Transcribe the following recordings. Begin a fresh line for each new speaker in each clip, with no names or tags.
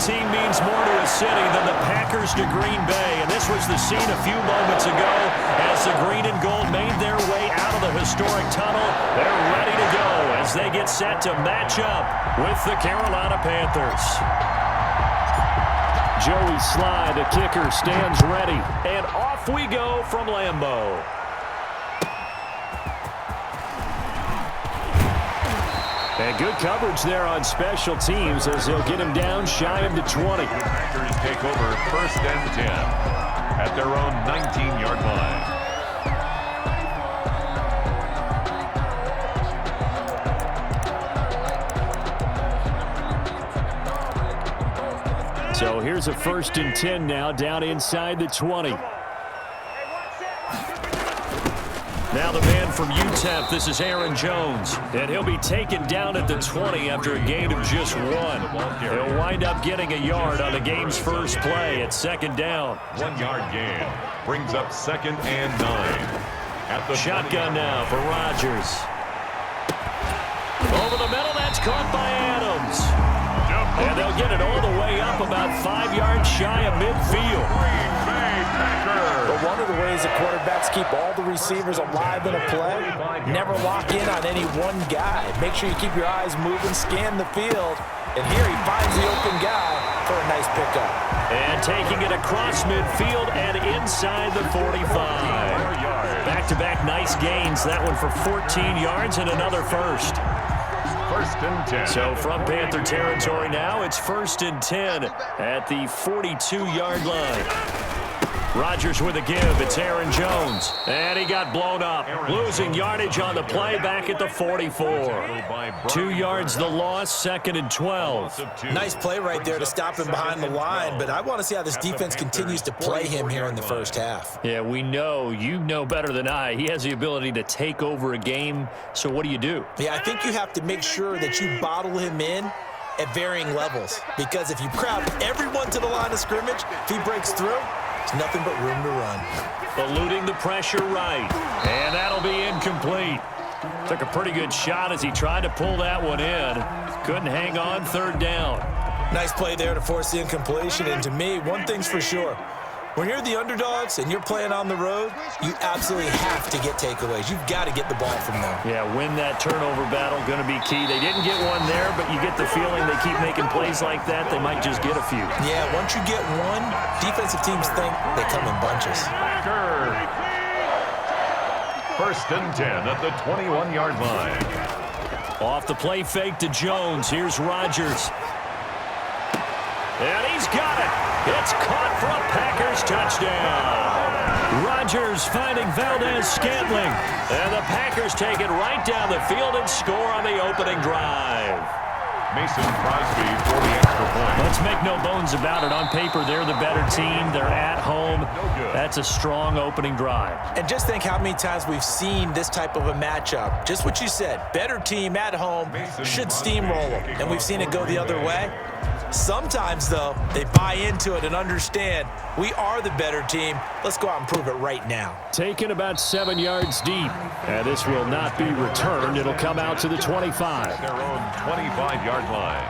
team means more to a city than the Packers to Green Bay, and this was the scene a few moments ago as the green and gold made their way out of the historic tunnel. They're ready to go as they get set to match up with the Carolina Panthers. Joey Sly, the kicker, stands ready, and off we go from Lambeau. And good coverage there on special teams as they'll get him down shy of the 20.
Packers take over 1st and 10 at their own 19-yard line.
So here's a 1st and 10 now down inside the 20. Now the man from UTEP, this is Aaron Jones, and he'll be taken down at the 20 after a gain of just 1. He'll wind up getting a yard on the game's first play at 2nd down.
1-yard gain brings up 2nd and 9. At the
shotgun now for Rodgers. Over the middle, that's caught by Adams. And they'll get it all the way up about 5 yards shy of midfield.
But one of the ways that quarterbacks keep all the receivers alive in a play, never lock in on any one guy. Make sure you keep your eyes moving, scan the field, and here he finds the open guy for a nice pickup.
And taking it across midfield and inside the 45. Back-to-back nice gains, that one for 14 yards and another first.
1st and 10.
So from Panther territory now, it's 1st and 10 at the 42-yard line. Rodgers with a give. It's Aaron Jones. And he got blown up. Losing yardage on the play back at the 44. 2 yards the loss, 2nd and 12.
Nice play right there to stop him behind the line, but I want to see how this defense continues to play him here in the first half.
Yeah, we know. You know better than I. He has the ability to take over a game, so what do you do?
Yeah, I think you have to make sure that you bottle him in at varying levels, because if you crowd everyone to the line of scrimmage, if he breaks through, there's nothing but room to run.
Eluding the pressure right. And that'll be incomplete. Took a pretty good shot as he tried to pull that one in. Couldn't hang on, 3rd down.
Nice play there to force the incompletion. And to me, one thing's for sure. When you're the underdogs and you're playing on the road, you absolutely have to get takeaways. You've got to get the ball from them.
Yeah, win that turnover battle, going to be key. They didn't get one there, but you get the feeling they keep making plays like that, they might just get a few.
Yeah, once you get one, defensive teams think they come in bunches.
1st and 10 at the 21-yard line.
Off the play fake to Jones. Here's Rodgers. And he's got it. It's caught for a Packers touchdown. Rodgers finding Valdez-Scantling. And the Packers take it right down the field and score on the opening drive.
Mason Crosby for the extra point.
Let's make no bones about it. On paper, they're the better team. They're at home. That's a strong opening drive.
And just think how many times we've seen this type of a matchup. Just what you said. Better team at home should steamroll them. And we've seen it go the other way. Sometimes, though, they buy into it and understand we are the better team. Let's go out and prove it right now.
Taken about 7 yards deep. And this will not be returned. It'll come out to the 25.
Their own 25-yard line.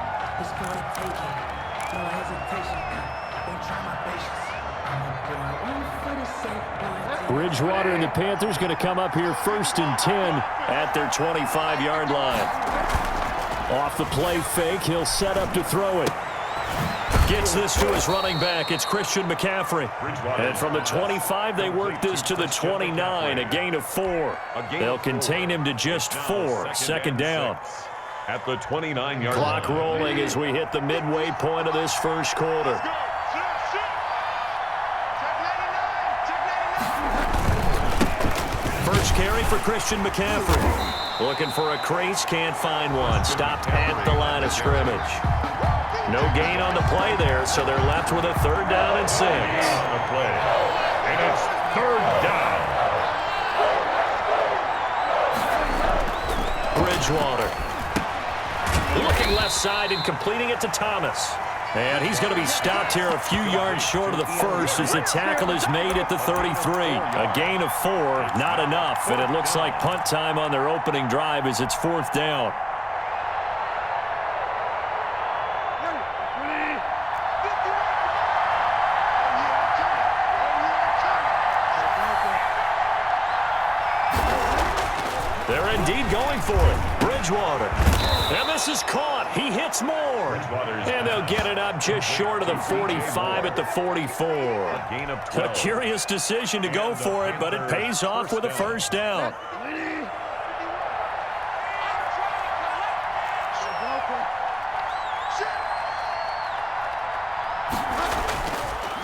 Bridgewater and the Panthers going to come up here 1st and 10 at their 25-yard line. Off the play fake, he'll set up to throw it. Gets this to his running back. It's Christian McCaffrey. And from the 25, they work this to the 29, a gain of 4. They'll contain him to just 4. 2nd down.
At the 29-yard
clock rolling as we hit the midway point of this first quarter. First carry for Christian McCaffrey. Looking for a crease, can't find one. Stopped at the line of scrimmage. No gain on the play there, so they're left with a 3rd down and 6.
On the play. And it's 3rd down.
Bridgewater. Looking left side and completing it to Thomas. And he's going to be stopped here a few yards short of the first as the tackle is made at the 33. A gain of 4, not enough, and it looks like punt time on their opening drive as it's 4th down. indeed going for it. Bridgewater. And this is caught. He hits more. And they'll get it up just short of the 45 at the 44. A curious decision to go for it, but it pays off with a first down.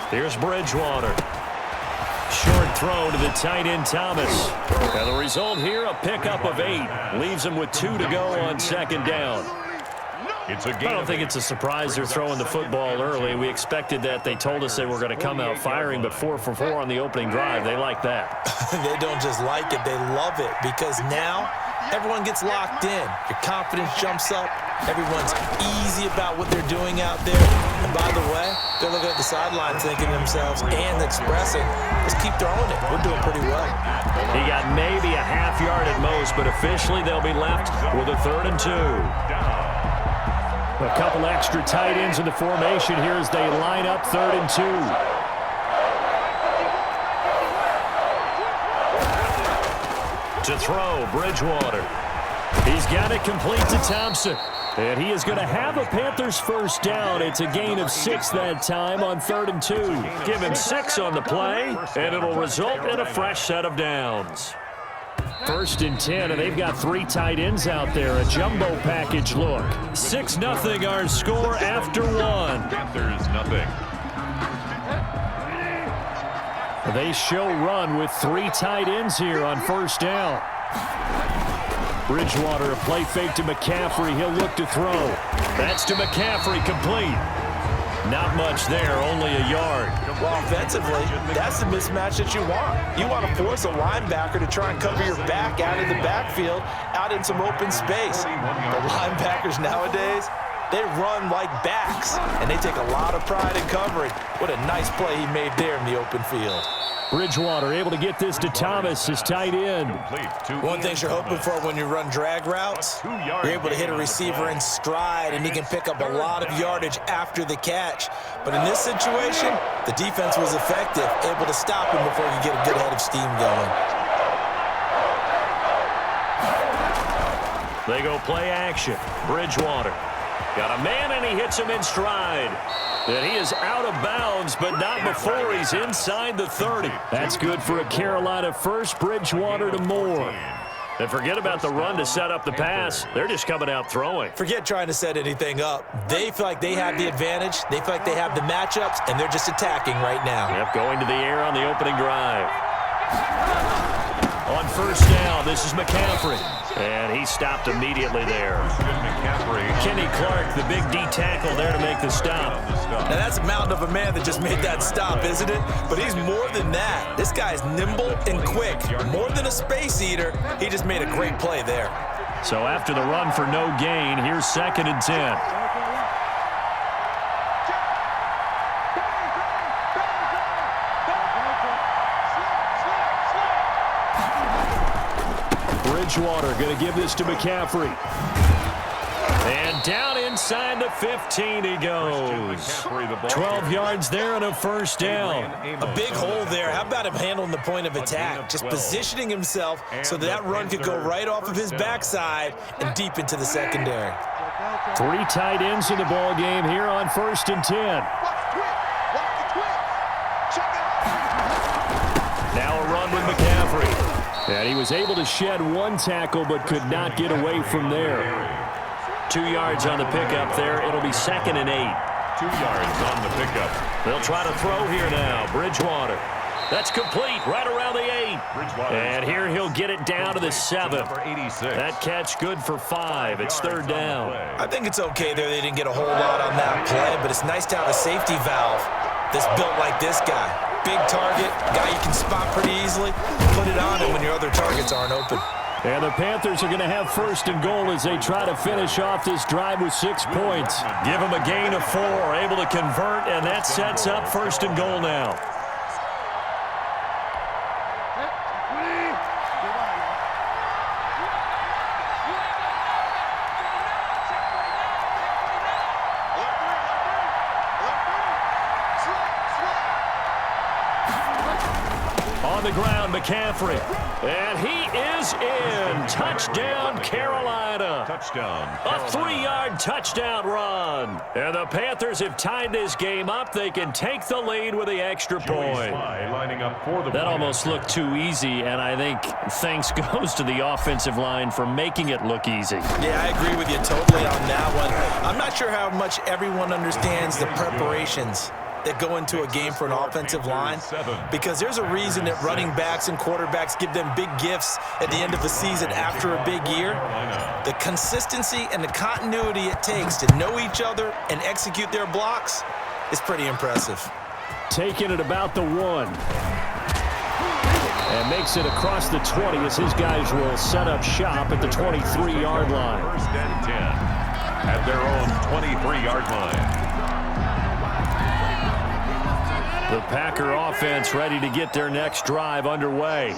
Here's Bridgewater. Short throw to the tight end, Thomas. And the result here, a pickup of 8. Leaves him with 2 to go on second down. I don't think it's a surprise they're throwing the football early. We expected that. They told us they were going to come out firing, but 4 for 4 on the opening drive. They like that.
They don't just like it, they love it, because now everyone gets locked in. Your confidence jumps up. Everyone's easy about what they're doing out there. And by the way, they're looking at the sidelines thinking to themselves and expressing, let's keep throwing it. We're doing pretty well.
He got maybe a half yard at most, but officially they'll be left with a 3rd and 2. A couple extra tight ends in the formation here as they line up 3rd and 2. To throw, Bridgewater. He's got it complete to Thompson. And he is going to have a Panthers first down. It's a gain of 6 that time on 3rd and 2. Give him 6 on the play, and it'll result in a fresh set of downs. 1st and 10, and they've got 3 tight ends out there. A jumbo package look. 6-0 our score after 1.
Panthers nothing.
They show run with 3 tight ends here on first down. Bridgewater, a play fake to McCaffrey. He'll look to throw. That's to McCaffrey, complete. Not much there, only a yard.
Well, offensively, that's the mismatch that you want. You want to force a linebacker to try and cover your back out of the backfield, out in some open space. The linebackers nowadays, they run like backs, and they take a lot of pride in covering. What a nice play he made there in the open field.
Bridgewater able to get this to Thomas, his tight end.
One thing you're hoping for when you run drag routes, you're able to hit a receiver in stride, and he can pick up a lot of yardage after the catch. But in this situation, the defense was effective, able to stop him before you get a good head of steam going.
They go play action. Bridgewater. Got a man, and he hits him in stride. And he is out of bounds, but not before he's inside the 30. That's good for a Carolina first. Bridgewater to Moore. And forget about the run to set up the pass. They're just coming out throwing.
Forget trying to set anything up. They feel like they have the advantage. They feel like they have the matchups, and they're just attacking right now.
Yep, going to the air on the opening drive. On first down, this is McCaffrey. And he stopped immediately there. Kenny Clark, the big D tackle there to make the stop.
Now that's a mountain of a man that just made that stop, isn't it? But he's more than that. This guy's nimble and quick. More than a space eater, he just made a great play there.
So after the run for no gain, here's 2nd and 10. Bridgewater going to give this to McCaffrey. And down inside the 15 he goes. 12 yards there and a first down.
A big hole there. How about him handling the point of attack? Just positioning himself so that run could go right off of his backside and deep into the secondary.
3 tight ends in the ball game here on 1st and 10. Now a run with McCaffrey. And he was able to shed 1 tackle but could not get away from there. 2 yards on the pickup there. It'll be 2nd and 8.
2 yards on the pickup.
They'll try to throw here now. Bridgewater. That's complete right around the 8. And here he'll get it down to the 7. That catch good for 5. It's 3rd down.
I think it's okay there. They didn't get a whole lot on that play, but it's nice to have a safety valve that's built like this guy. Big target, guy you can spot pretty easily. Put it on him when your other targets aren't open.
And the Panthers are going to have 1st and goal as they try to finish off this drive with 6 points. Give them a gain of 4, able to convert, and that sets up 1st and goal now. On the ground, McCaffrey. And he is in. Touchdown, Carolina.
Touchdown.
A 3-yard touchdown run. And the Panthers have tied this game up. They can take the lead with the extra point.
Lining up for the
That almost looked too easy, and I think thanks goes to the offensive line for making it look easy.
Yeah, I agree with you totally on that one. I'm not sure how much everyone understands the preparations that go into a game for an offensive line, because there's a reason that running backs and quarterbacks give them big gifts at the end of the season after a big year. The consistency and the continuity it takes to know each other and execute their blocks is pretty impressive.
Taking it about the 1. And makes it across the 20 as his guys will set up shop at the 23-yard line.
First and 10 at their own 23-yard line.
The Packer offense ready to get their next drive underway.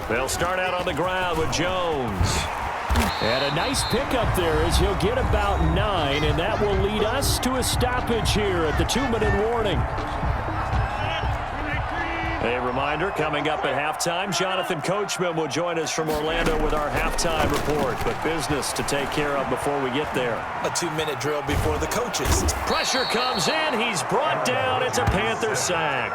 They'll start out on the ground with Jones. And a nice pickup there as he'll get about 9, and that will lead us to a stoppage here at the 2-minute warning. A reminder, coming up at halftime, Jonathan Coachman will join us from Orlando with our halftime report. But business to take care of before we get there.
A 2-minute drill before the coaches.
Pressure comes in. He's brought down. It's a Panther sack.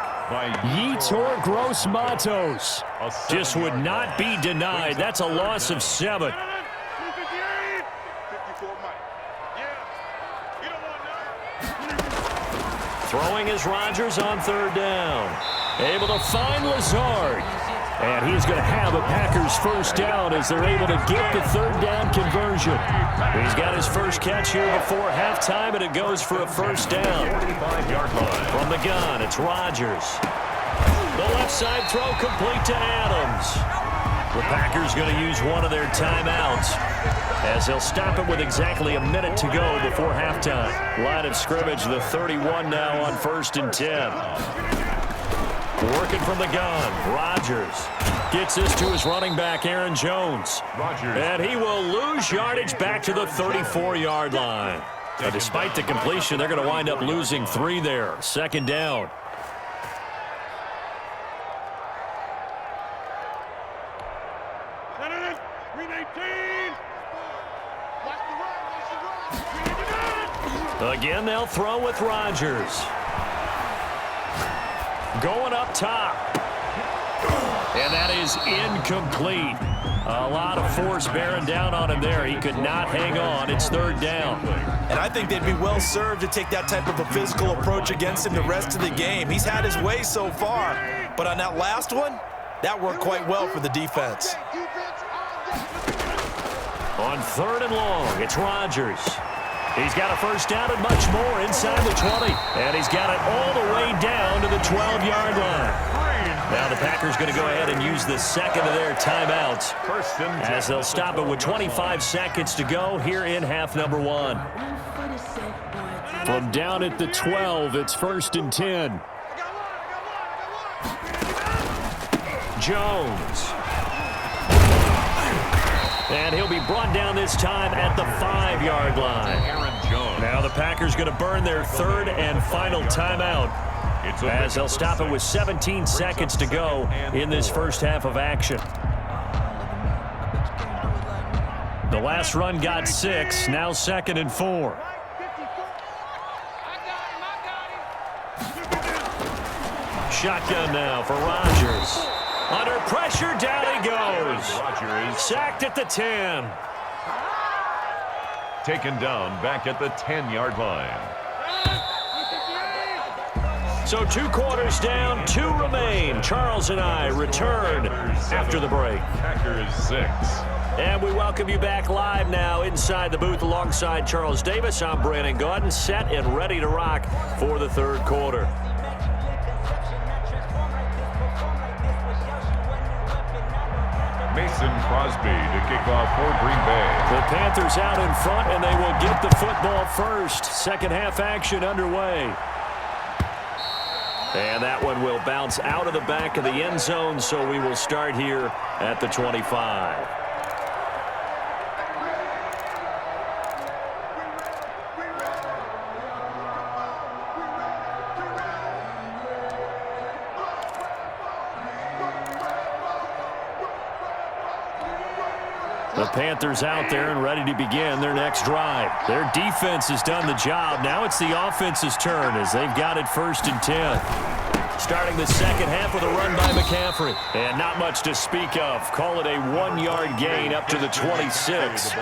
Yetur Gross-Matos just would not be denied. That's a loss of 7. Throwing is Rodgers on 3rd down. Able to find Lazard. And he's going to have a Packers first down as they're able to get the 3rd down conversion. He's got his first catch here before halftime, and it goes for a first down.
45-yard line.
From the gun, it's Rodgers. The left side throw complete to Adams. The Packers going to use one of their timeouts as they'll stop it with exactly a minute to go before halftime. Line of scrimmage, the 31 now on 1st and 10. Working from the gun, Rodgers gets this to his running back, Aaron Jones.
Rodgers.
And he will lose yardage back to the 34-yard line. Now, despite the completion, they're going to wind up losing 3 there. 2nd down. Again, they'll throw with Rodgers. Going up top. And that is incomplete. A lot of force bearing down on him there. He could not hang on. It's 3rd down.
And I think they'd be well served to take that type of a physical approach against him the rest of the game. He's had his way so far. But on that last one, that worked quite well for the defense.
On 3rd and long, it's Rodgers. He's got a first down and much more inside the 20. And he's got it all the way down to the 12-yard line. Now the Packers going to go ahead and use the second of their timeouts as they'll stop it with 25 seconds to go here in half number 1. From down at the 12, it's 1st and 10. Jones. And he'll be brought down this time at the 5-yard line. Now the Packers going to burn their 3rd and final timeout as they'll stop it with 17 seconds to go in this first half of action. The last run got 6, now 2nd and 4. Shotgun now for Rodgers. Under pressure, down he goes. Sacked at the 10.
Taken down back at the 10-yard line.
So 2 quarters down, 2 remain. Charles and I return after the break.
Packers 6.
And we welcome you back live now inside the booth alongside Charles Davis. I'm Brandon Gaudin, set and ready to rock for the 3rd quarter.
Mason Crosby to kick off for Green Bay.
The Panthers out in front, and they will get the football first. Second half action underway. And that one will bounce out of the back of the end zone, so we will start here at the 25. The Panthers out there and ready to begin their next drive. Their defense has done the job. Now it's the offense's turn as they've got it 1st and 10. Starting the second half with a run by McCaffrey. And not much to speak of. Call it a 1-yard gain up to the 26.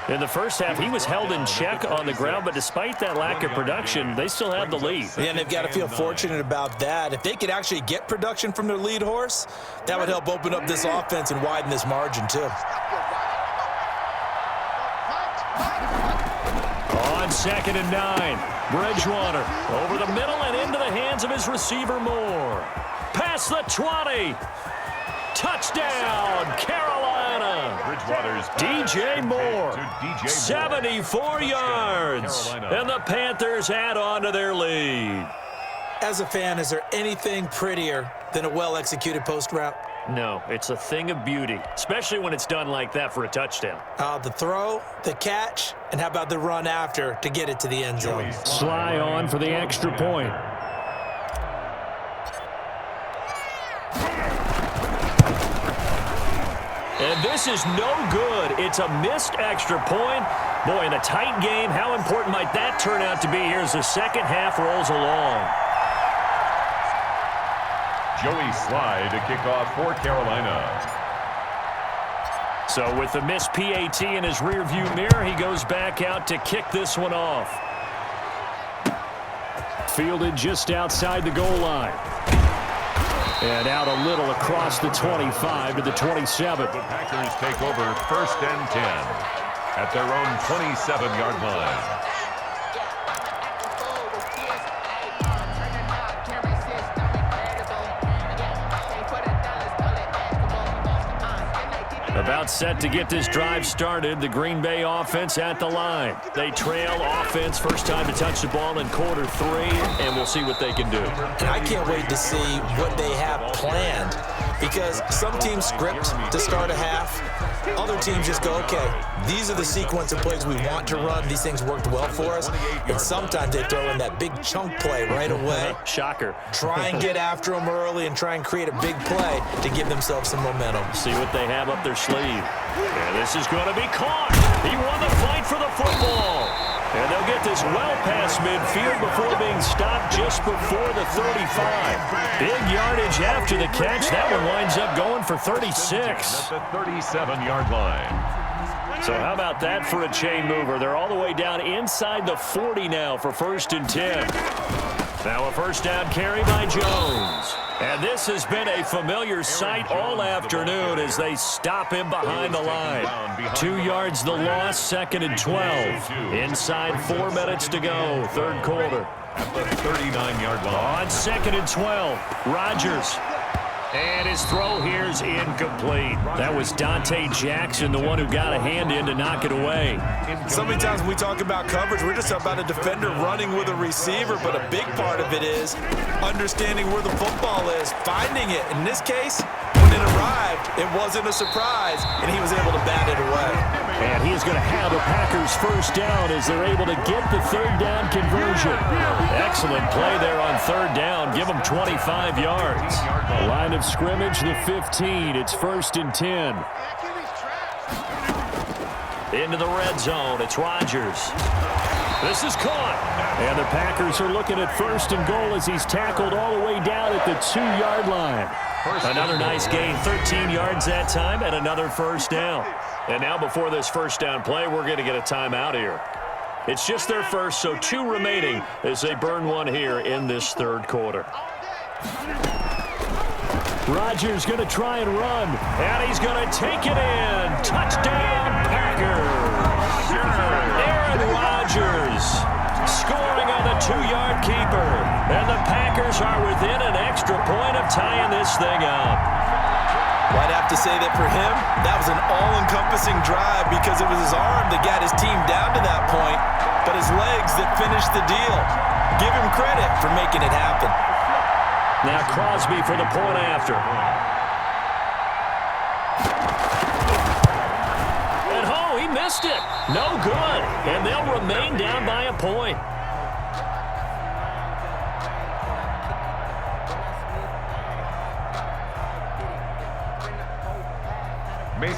In the first half, he was held in check on the ground, but despite that lack of production, they still have the lead.
Yeah, and they've got to feel fortunate about that. If they could actually get production from their lead horse, that would help open up this offense and widen this margin too.
On 2nd and 9. Bridgewater over the middle and into the hands of his receiver Moore. Past the 20. Touchdown, Carolina. DJ Moore, 74 yards. And the Panthers add on to their lead.
As a fan, is there anything prettier than a well-executed post route?
No, it's a thing of beauty, especially when it's done like that for a touchdown.
The throw, the catch, and how about the run after to get it to the end zone?
Sly on for the extra point. And this is no good. It's a missed extra point. Boy, in a tight game, how important might that turn out to be here as the second half rolls along?
Joey Sly to kick off for Carolina.
So with the missed PAT in his rearview mirror, he goes back out to kick this one off. Fielded just outside the goal line. And out a little across the 25 to the 27.
The Packers take over 1st and 10 at their own 27-yard line.
About set to get this drive started, the Green Bay offense at the line. They trail offense, first time to touch the ball in quarter 3, and we'll see what they can do.
And I can't wait to see what they have planned, because some teams script to start a half. Other teams just go, okay, these are the sequence of plays we want to run. These things worked well for us. And sometimes they throw in that big chunk play right away.
Shocker.
Try and get after them early and try and create a big play to give themselves some momentum.
See what they have up their sleeve. And this is going to be caught. He won the fight for the football. And they'll get this well past midfield before being stopped just before the 35. Big yardage after the catch. That one winds up going for 36.
At the 37-yard line.
So how about that for a chain mover? They're all the way down inside the 40 now for 1st and 10. Now a first down carry by Jones. And this has been a familiar sight all afternoon as they stop him behind the line. 2 yards the loss, 2nd and 12. Inside 4 minutes to go, 3rd quarter.
At the 39-yard line.
On 2nd and 12, Rodgers. And his throw here is incomplete. That was Dante Jackson, the one who got a hand in to knock it away.
So many times when we talk about coverage, we're just about a defender running with a receiver, but a big part of it is understanding where the football is, finding it. In this case, when it arrived, it wasn't a surprise, and he was able to bat it away.
And he is going to have the Packers first down as they're able to get the 3rd down conversion. Excellent play there on 3rd down. Give them 25 yards. Line of scrimmage, the 15. It's 1st and 10. Into the red zone. It's Rodgers. This is caught. And the Packers are looking at 1st and goal as he's tackled all the way down at the 2-yard line. Another nice gain, 13 yards that time, and another first down. And now before this first down play, we're going to get a timeout here. It's just their first, so 2 remaining as they burn one here in this 3rd quarter. Rodgers going to try and run, and he's going to take it in. Touchdown, Packers. Aaron Rodgers scoring on the 2-yard keeper. And the Packers are within an extra point of tying this thing up.
Well, I'd have to say that for him, that was an all-encompassing drive because it was his arm that got his team down to that point, but his legs that finished the deal. Give him credit for making it happen.
Now Crosby for the point after. And he missed it. No good. And they'll remain down by a point.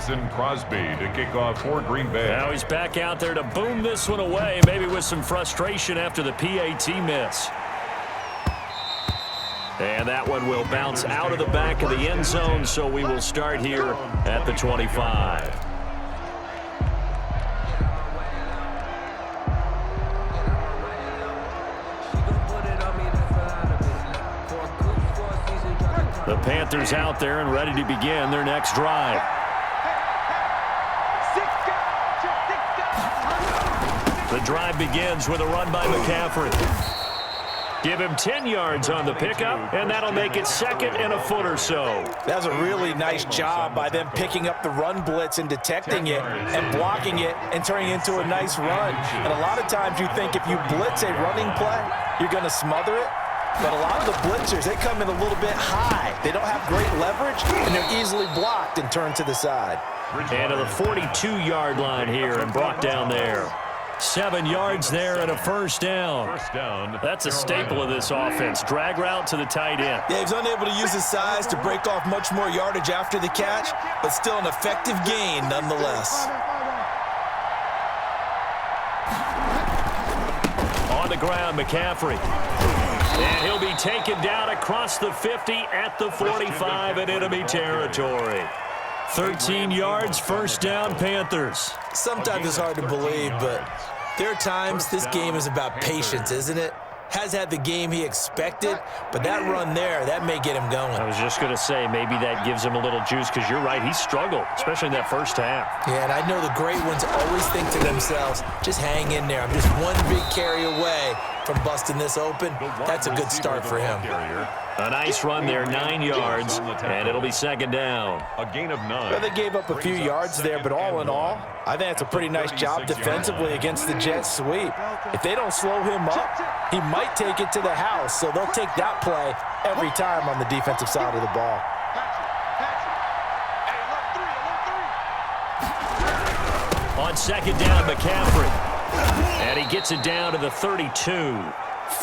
Mason Crosby to kick off for Green Bay.
Now he's back out there to boom this one away, maybe with some frustration after the PAT miss. And that one will bounce out of the back of the end zone, so we will start here at the 25. The Panthers out there and ready to begin their next drive. The drive begins with a run by McCaffrey. Give him 10 yards on the pickup, and that'll make it second and a foot or so.
That was a really nice job by them picking up the run blitz and detecting it and blocking it and turning it into a nice run. And a lot of times you think if you blitz a running play, you're going to smother it. But a lot of the blitzers, they come in a little bit high. They don't have great leverage, and they're easily blocked and turned to the side.
And to the 42-yard line here and brought down there. 7 yards there and a first down. That's a staple of this offense. Drag route to the tight end.
Yeah, he's unable to use his size to break off much more yardage after the catch, but still an effective gain nonetheless.
On the ground, McCaffrey. And he'll be taken down across the 50 at the 45 in enemy territory. 13 yards, first down, Panthers.
Sometimes it's hard to believe, but there are times this game is about patience, isn't it? Has had the game he expected, but that run there, that may get him going.
I was just going to say, maybe that gives him a little juice, because you're right, he struggled, especially in that first half.
Yeah, and I know the great ones always think to themselves, just hang in there. I'm just one big carry away from busting this open. That's a good start for him.
A nice run there, 9 yards, and it'll be second down.
A gain of 9.
Well, they gave up a few yards there, but all in all, I think it's a pretty nice job defensively against the Jets sweep. If they don't slow him up, he might take it to the house, so they'll take that play every time on the defensive side of the ball.
On second down, McCaffrey. And he gets it down to the 32.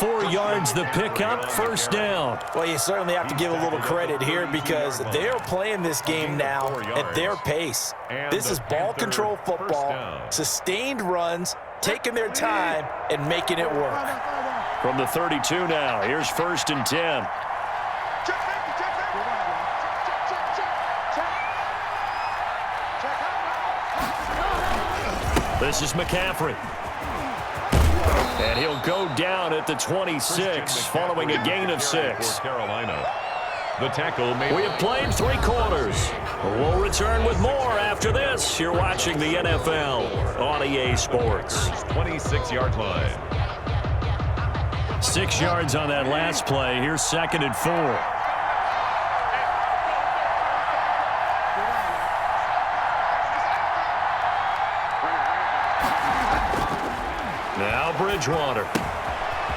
4 yards the pickup, first down.
Well, you certainly have to give a little credit here because they're playing this game now at their pace. This is ball control football, sustained runs, taking their time, and making it work.
From the 32 now, here's first and 10. This is McCaffrey. And he'll go down at the 26 following a gain of 6.
Carolina. The tackle made.
We have played 3 quarters. We'll return with more after this. You're watching the NFL on EA Sports.
26-yard line.
6 yards on that last play. Here's second and 4. Now Bridgewater.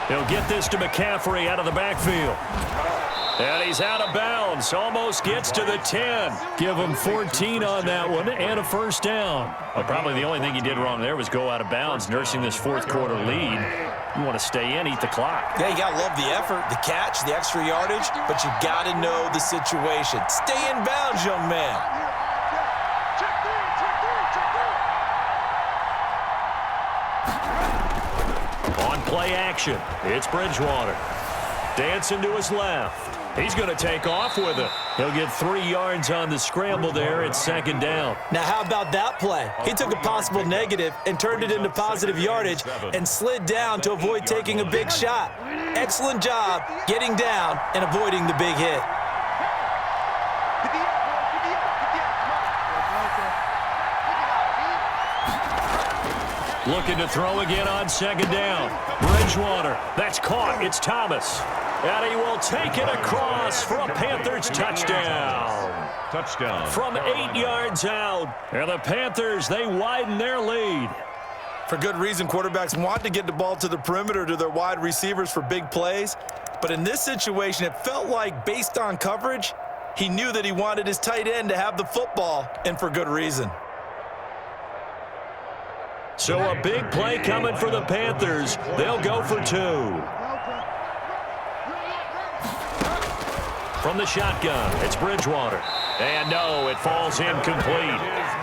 He'll get this to McCaffrey out of the backfield. And he's out of bounds. Almost gets to the 10. Give him 14 on that one and a first down. Well, probably the only thing he did wrong there was go out of bounds, nursing this fourth quarter lead. You want to stay in, eat the clock.
Yeah, you got to love the effort, the catch, the extra yardage, but you got to know the situation. Stay in bounds, young man.
On play action, it's Bridgewater. Dancing to his left. He's going to take off with it. He'll get 3 yards on the scramble there. It's second down.
Now, how about that play? He took a possible negative and turned it into positive yardage and slid down to avoid taking a big shot. Excellent job getting down and avoiding the big hit.
Looking to throw again on second down. Bridgewater. That's caught. It's Thomas. And he will take it across for a Panthers touchdown.
Touchdown.
From 8 yards out. And the Panthers, they widen their lead.
For good reason, quarterbacks want to get the ball to the perimeter to their wide receivers for big plays. But in this situation, it felt like, based on coverage, he knew that he wanted his tight end to have the football, and for good reason.
So a big play coming for the Panthers. They'll go for 2. From the shotgun, it's Bridgewater. And no, it falls incomplete.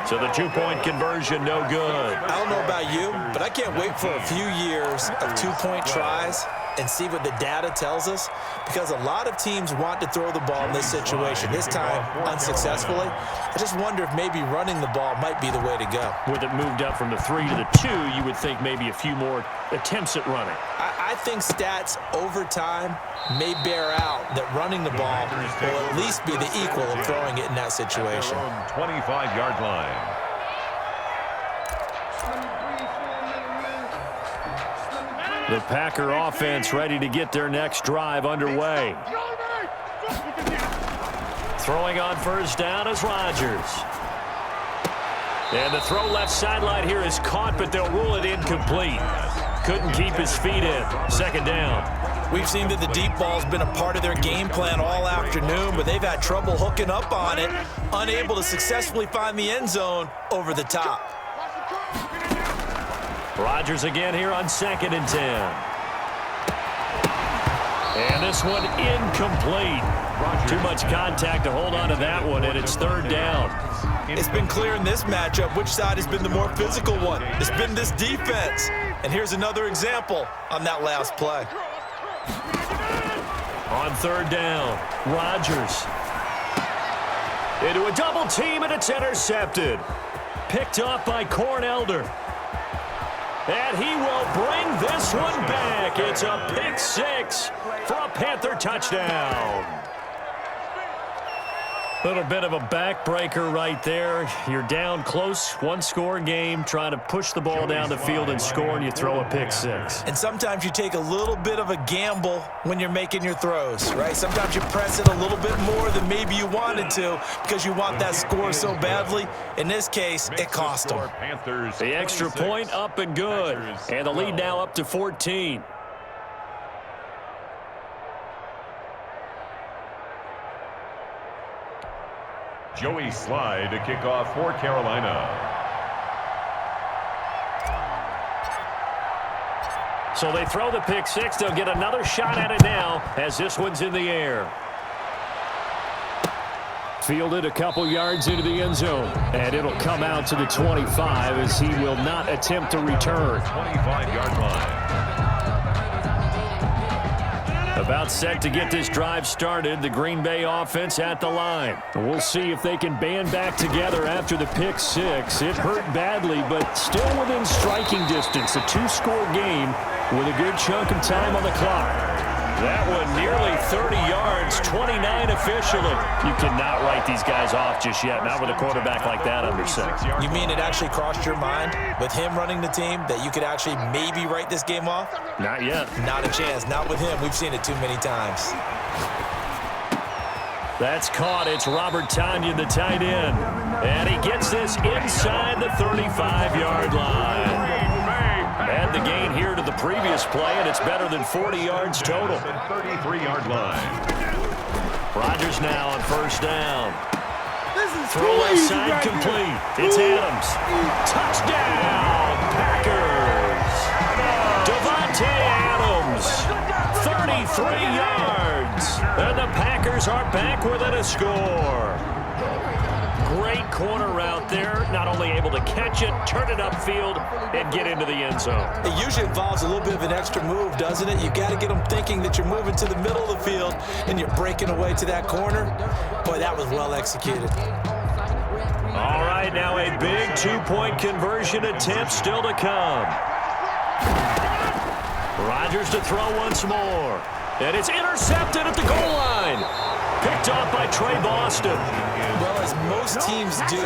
So the two-point conversion, no good.
I don't know about you, but I can't wait for a few years of two-point tries and see what the data tells us, because a lot of teams want to throw the ball in this situation, this time unsuccessfully. I just wonder if maybe running the ball might be the way to go.
With it moved up from the 3 to the 2, you would think maybe a few more attempts at running.
I think stats over time may bear out that running the ball will at least be the equal of throwing it in that situation.
25-yard line.
The Packer offense ready to get their next drive underway. Throwing on first down is Rodgers. And the throw left sideline here is caught, but they'll rule it incomplete. Couldn't keep his feet in. Second down.
We've seen that the deep ball's been a part of their game plan all afternoon, but they've had trouble hooking up on it, unable to successfully find the end zone over the top.
Rodgers again here on 2nd and 10. And this one incomplete. Too much contact to hold on to that one, and it's 3rd down.
It's been clear in this matchup which side has been the more physical one. It's been this defense. And here's another example on that last play.
On 3rd down, Rodgers. Into a double team, and it's intercepted. Picked off by Cornelder. And he will bring this one back. It's a pick 6 for a Panther touchdown. Little bit of a backbreaker right there. You're down close, one-score game, trying to push the ball down the field and score, and you throw a pick 6.
And sometimes you take a little bit of a gamble when you're making your throws, right? Sometimes you press it a little bit more than maybe you wanted to because you want that score so badly. In this case, it cost them.
The extra point up and good. And the lead now up to 14.
Joey Slye to kick off for Carolina.
So they throw the pick 6. They'll get another shot at it now as this one's in the air. Fielded a couple yards into the end zone. And it'll come out to the 25 as he will not attempt to return.
25-yard line.
About set to get this drive started. The Green Bay offense at the line. We'll see if they can band back together after the pick 6. It hurt badly, but still within striking distance. A 2-score game with a good chunk of time on the clock. That one nearly 30 yards, 29 officially. You cannot write these guys off just yet, not with a quarterback like that under center.
You mean it actually crossed your mind with him running the team that you could actually maybe write this game off?
Not yet.
Not a chance. Not with him. We've seen it too many times.
That's caught. It's Robert Tonyan, the tight end. And he gets this inside the 35-yard line. And the gain here to the previous play, and it's better than 40 yards total.
33-yard line.
Rodgers now on first down. Throw left side complete. It's Adams. Touchdown, Packers. Devontae Adams, 33 yards. And the Packers are back within a score. Great corner route there. Not only able to catch it, turn it upfield, and get into the end zone.
It usually involves a little bit of an extra move, doesn't it? You got to get them thinking that you're moving to the middle of the field and you're breaking away to that corner. Boy, that was well executed.
All right, now a big two-point conversion attempt still to come. Rodgers to throw once more. And it's intercepted at the goal line. Picked off by Trey Boston.
Well, as most teams do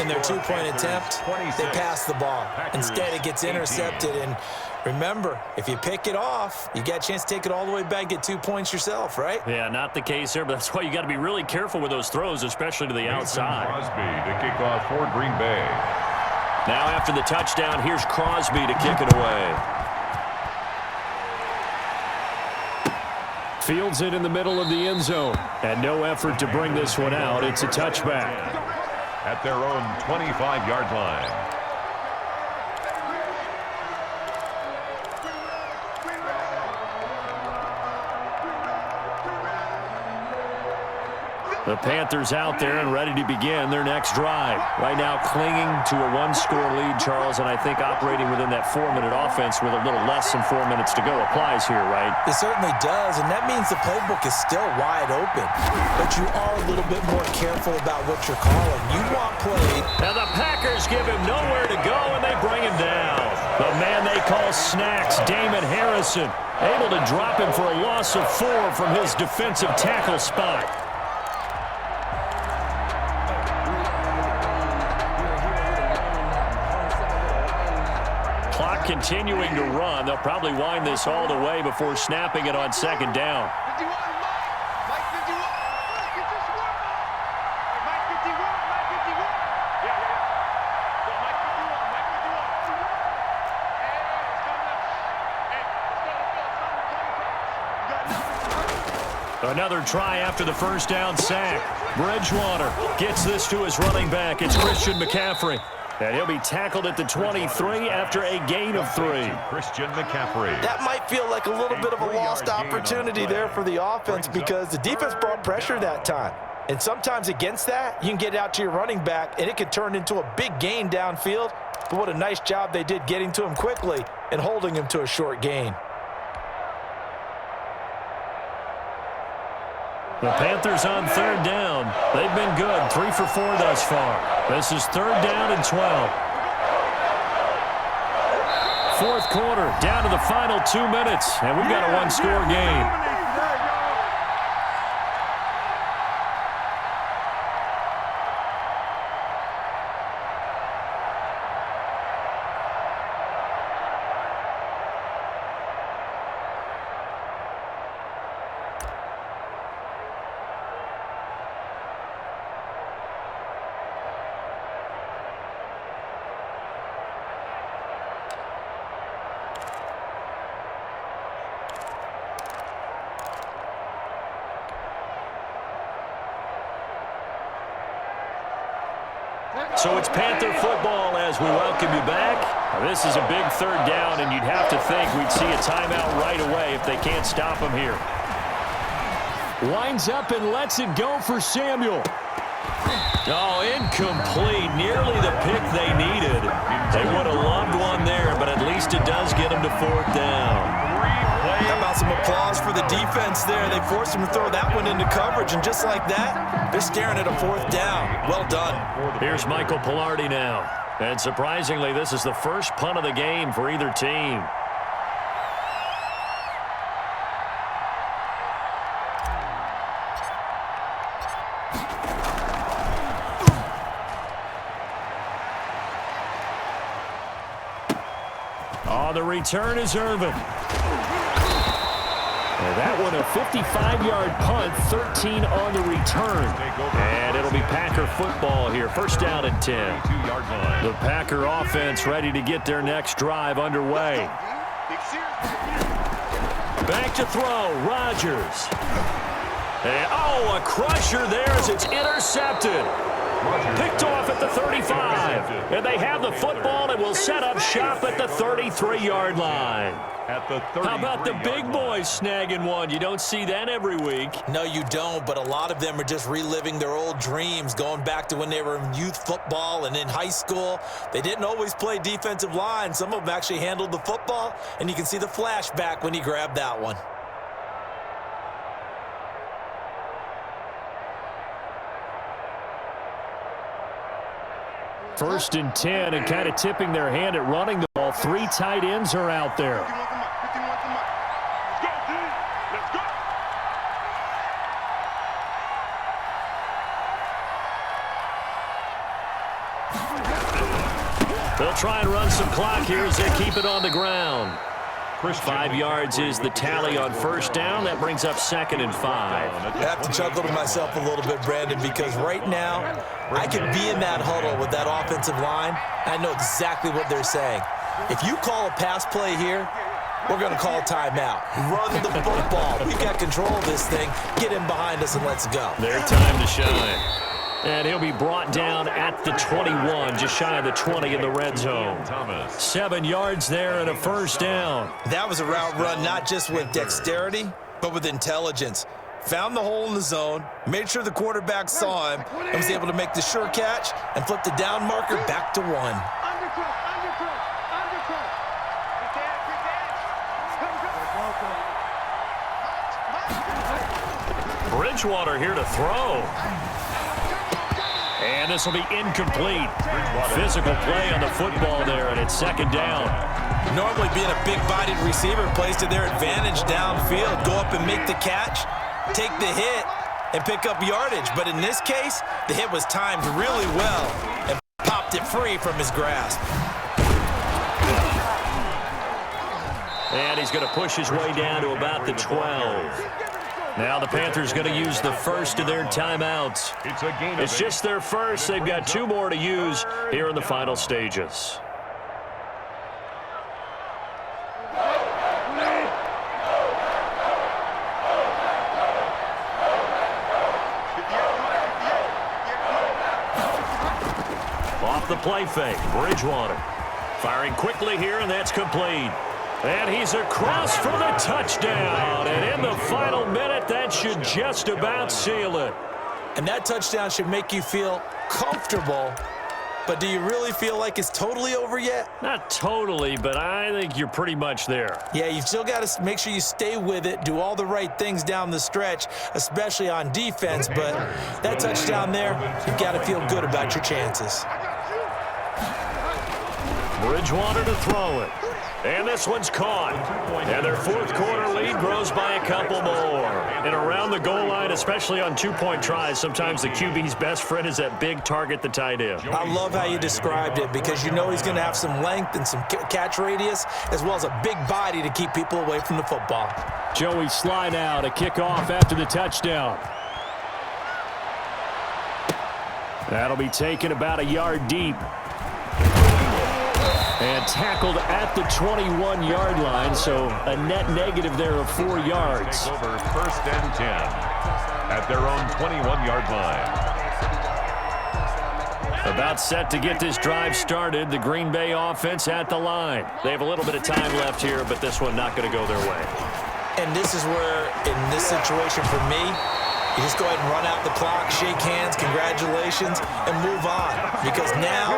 in their two-point attempt, they pass the ball. Instead, it gets intercepted. And remember, if you pick it off, you got a chance to take it all the way back, get 2 points yourself, right?
Yeah, not the case there, but that's why you got to be really careful with those throws, especially to the outside.
Crosby to kick off for Green Bay.
Now after the touchdown, here's Crosby to kick it away. Fields it in the middle of the end zone. And no effort to bring this one out. It's a touchback.
At their own 25-yard line.
The Panthers out there and ready to begin their next drive. Right now clinging to a one-score lead, Charles, and I think operating within that 4-minute offense with a little less than 4 minutes to go applies here, right?
It certainly does, and that means the playbook is still wide open. But you are a little bit more careful about what you're calling. You want play.
Now the Packers give him nowhere to go, and they bring him down. The man they call Snacks, Damon Harrison, able to drop him for a loss of 4 from his defensive tackle spot. Clock continuing to run. They'll probably wind this all the way before snapping it on second down. Another try after the first down sack. Bridgewater gets this to his running back. It's Christian McCaffrey. And he'll be tackled at the 23 after a gain of 3.
Christian McCaffrey.
That might feel like a little bit of a lost opportunity there for the offense because the defense brought pressure that time. And sometimes against that, you can get out to your running back, and it could turn into a big gain downfield. But what a nice job they did getting to him quickly and holding him to a short gain.
The Panthers on third down. They've been good, 3 for 4 thus far. This is third down and 12. Fourth quarter, down to the final 2 minutes, and we've got a one-score game. So it's Panther football as we welcome you back. Now, this is a big third down, and you'd have to think we'd see a timeout right away if they can't stop him here. Winds up and lets it go for Samuel. Oh, incomplete. Nearly the pick they needed. They would have loved one there, but at least it does get them to fourth down.
How about some applause for the defense there? They forced him to throw that one into coverage, and just like that, they're staring at a fourth down. Well done.
Here's Michael Pilardi now. And surprisingly, this is the first punt of the game for either team. Oh, the return is Irvin. And that one a 55-yard punt, 13 on the return. And it'll be Packer football here. First down and 10. The Packer offense ready to get their next drive underway. Back to throw, Rodgers. And, oh, a crusher there as it's intercepted. Picked off at the 35. And they have the football and will set up shop at the 33-yard line. How about the big boys snagging one? You don't see that every week.
No, you don't, but a lot of them are just reliving their old dreams, going back to when they were in youth football and in high school. They didn't always play defensive line. Some of them actually handled the football, and you can see the flashback when he grabbed that one.
First and 10, and kind of tipping their hand at running the ball. 3 tight ends are out there. They'll try and run some clock here as they keep it on the ground. 5 yards is the tally on first down. That brings up 2nd and 5.
I have to chuckle to myself a little bit, Brandon, because right now I could be in that huddle with that offensive line. I know exactly what they're saying. If you call a pass play here, we're going to call a timeout. Run the football. We've got control of this thing. Get in behind us and let's go.
Their time to shine. And he'll be brought down at the 21, just shy of the 20 in the red zone. 7 yards there and a first down.
That was a route run not just with dexterity, but with intelligence. found the hole in the zone, made sure the quarterback saw him, and was able to make the sure catch and flip the down marker back to 1.
Bridgewater here to throw. And this will be incomplete. Physical play on the football there, and it's second down.
Normally being a big-bodied receiver plays to their advantage downfield. Go up and make the catch, take the hit, and pick up yardage. But in this case, the hit was timed really well and popped it free from his grasp.
And he's going to push his way down to about the 12. Now the Panthers going to use the first of their timeouts. It's just their first. They've got 2 more to use here in the final stages. Off the play fake, Bridgewater. Firing quickly here, and that's complete. And he's across for the touchdown. And in the final minute, that should just about seal it.
And that touchdown should make you feel comfortable. But do you really feel like it's totally over yet?
Not totally, but I think you're pretty much there.
Yeah, you've still got to make sure you stay with it, do all the right things down the stretch, especially on defense. But that touchdown there, you've got to feel good about your chances.
Bridgewater to throw it. And this one's caught. And their fourth quarter lead grows by a couple more. And around the goal line, especially on 2-point tries, sometimes the QB's best friend is that big target, the tight end.
I love how you described it because you know he's going to have some length and some catch radius as well as a big body to keep people away from the football.
Joey Sly now to kick off after the touchdown. That'll be taken about a yard deep. And tackled at the 21-yard line, so a net negative there of 4 yards.
Take over first and 10 at their own 21-yard line.
About set to get this drive started. The Green Bay offense at the line. They have a little bit of time left here, but this one not going to go their way.
And this is where, in this situation for me, you just go ahead and run out the clock, shake hands, congratulations, and move on. Because now,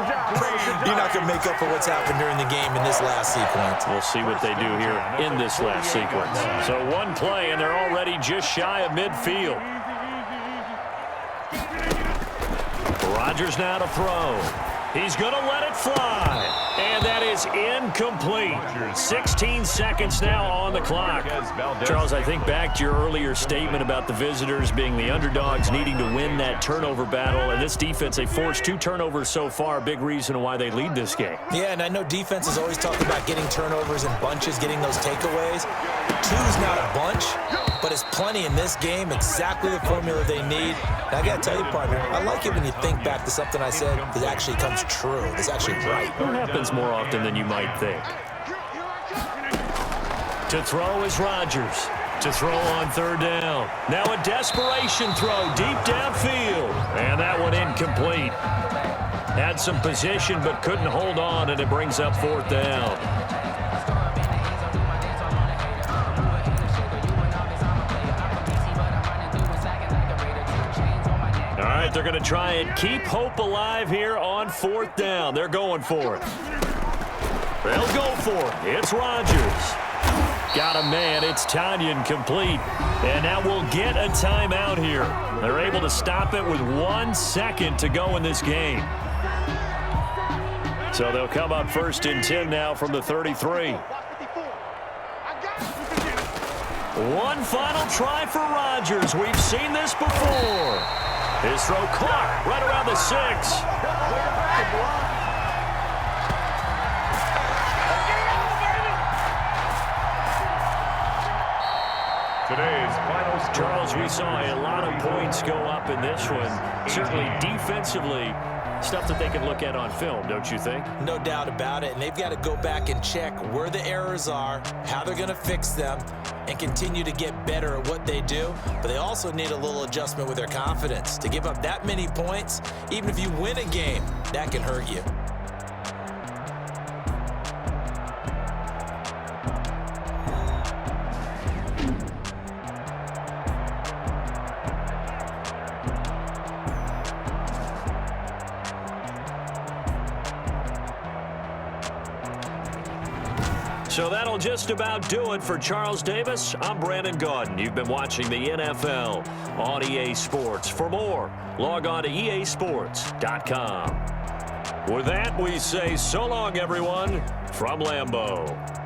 you're not going to make up for what's happened during the game in this last sequence.
We'll see what they do here in this last sequence. So one play, and they're already just shy of midfield. Rodgers now to throw. He's going to let it fly. And that is incomplete. 16 seconds now on the clock. Charles, I think back to your earlier statement about the visitors being the underdogs needing to win that turnover battle. And this defense, they forced 2 turnovers so far. A big reason why they lead this game.
Yeah, and I know defenses always talk about getting turnovers in bunches, getting those takeaways. 2's not a bunch, but it's plenty in this game. Exactly the formula they need. And I got to tell you, partner, I like it when you think back to something I said that actually comes true. It's actually right.
It happens more often than you might think. To throw is Rodgers. To throw on 3rd down. Now a desperation throw deep downfield. And that one incomplete. Had some position but couldn't hold on, and it brings up 4th down. All right, they're going to try and keep hope alive here on 4th down. They're going for it. They'll go for it. It's Rodgers. Got a man. It's Tanyan complete. And now we'll get a timeout here. They're able to stop it with 1 second to go in this game. So they'll come up 1st and 10 now from the 33. One final try for Rodgers. We've seen this before. His throw caught right around the 6.
Today's final score.
Charles, we saw a lot of points go up in this one. Certainly defensively, stuff that they can look at on film, don't you think?
No doubt about it. And they've got to go back and check where the errors are, how they're going to fix them, and continue to get better at what they do. But they also need a little adjustment with their confidence. To give up that many points, even if you win a game, that can hurt you.
So that'll just about do it for Charles Davis. I'm Brandon Gaudin. You've been watching the NFL on EA Sports. For more, log on to easports.com. With that, we say so long, everyone, from Lambeau.